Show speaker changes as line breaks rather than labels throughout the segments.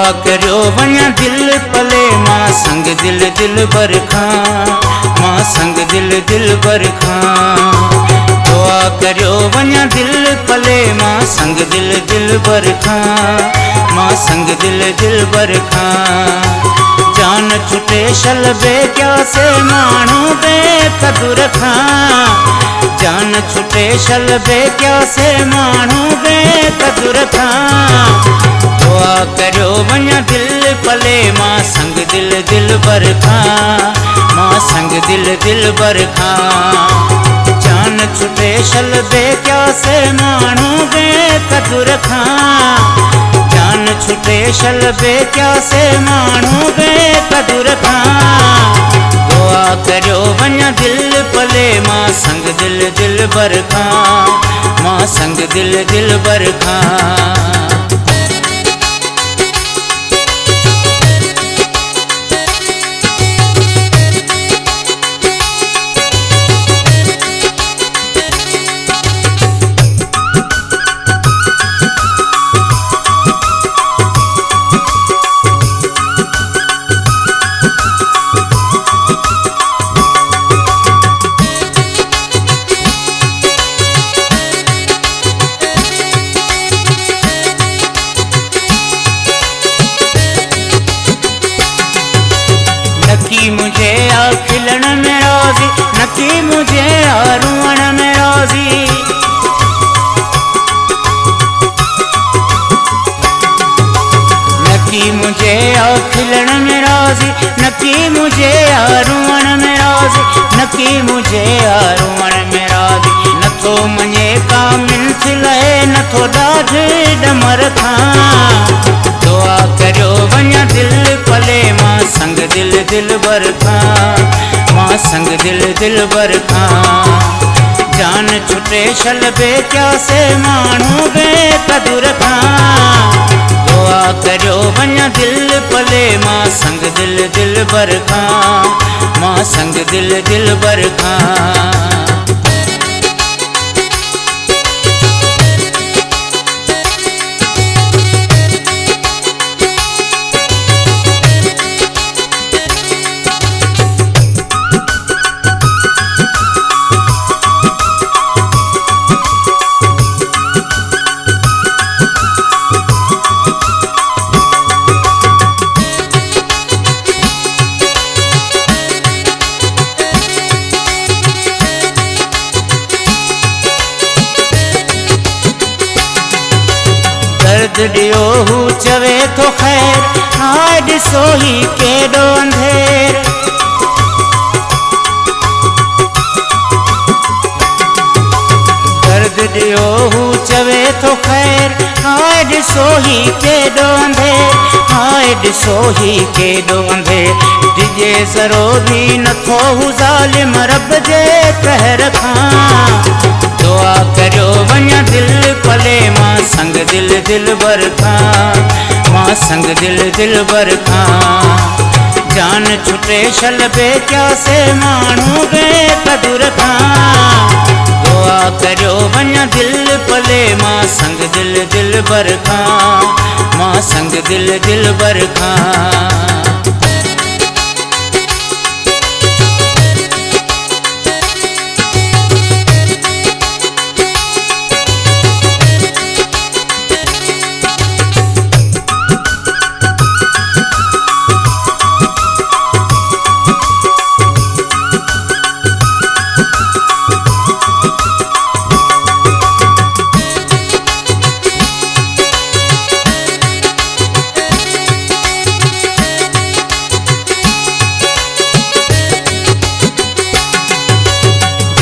दुआ करो वञा दिल पले मां संग दिल दिल बर खां, मां संग दिल दिल बर खां। दुआ करो वञा दिल पले मां संग दिल दिल बर खां, मां संग दिल दिल बर खां। जान छुटे शलबे क्या से मानू बेकदुर खां, जान छुटे शलबे क्या से मानू बेकदुर खां। दुआ करो वञा दिल पले मां संग दिल दिल बर खां, मां संग दिल दिल बर खां। जान छुटे शलबे क्या से मानू बेकदुर खां, जान छुटे शलबे क्या से मानू बेकदुर खां। दुआ करो वञा दिल पले मां संग दिल दिल बर खां, मां संग दिल दिल बर खां। नकी मुझे आ खिलन में राजी, नकी मुझे आ रुअण में राजी। नकी मुझे आ खिलन में राजी, नकी मुझे आ रुअण में राजी, नकी मुझे आ रुअण में राजी। नथो मञे का मिंथ लहे, नथो ॾाढ डमर खां। दुआ करो वञा दिल पले मां संग दिल दिल बर खां, मां संग दिल दिल बर खां। जान छुटे शलबे क्या से मानू बेकदुर खां। दुआ करो वञा दिल पले मां संग दिल दिल बर खां, मां संग दिल दिल बर खां। दर्द ॾियो हू चवे तो खैर, हाय ॾिसो ही केॾो अंधेर। दर्द ॾियो हू चवे तो खैर, हाय ॾिसो ही केॾो अंधेर, हाय ॾिसो ही केॾो अंधेर। डिॼे ज़रो भी नथो हू ज़ालिम रब जे कहर खां। दुआ करो वञा दिल पले मां संग दिल दिल बर खां, मां संग दिल दिल बर खां। जान छुटे शलबे क्या से मानू बेकदुर खां। दुआ करो वञा दिल पले मां संग दिल दिल बर खां, मां संग दिल दिल बर खां।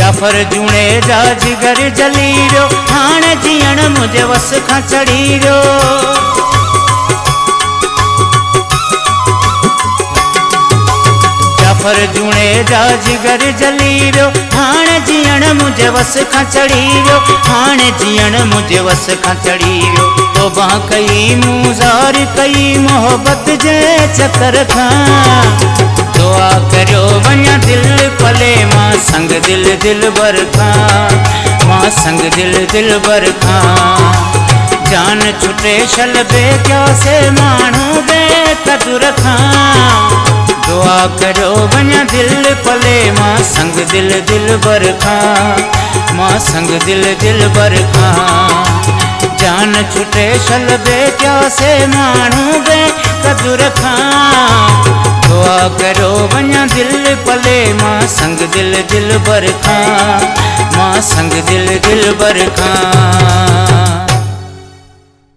जाफर जूणे जा जिगर जली वियो, हाणे जीअण मुंहिंजे वस खां चढ़ी वियो। जाफर जूणे जा जिगर जली वियो, हाणे जीअण मुंहिंजे वस खां चढ़ी वियो, हाणे जीअण मुंहिंजे वस खां चढ़ी वियो। तौबा कई मूं ज़ार कई मोहब्बत जे चकर खां। दुआ करो वञा दिल पले मां संग दिल दिल बर खां, मां संग दिल दिल बर खां। जान छुटे शलबे क्या से मानू बे कदुर खां दुआ करो वञा दिल पले मां संग दिल दिल बर खां मां संग दिल दिल बर खां जान छुटे शलबे क्या से मानू बे कदुर खां दुआ करो वञा दिल पले मां संग दिल दिल बर खां मां संग दिल दिल बर खां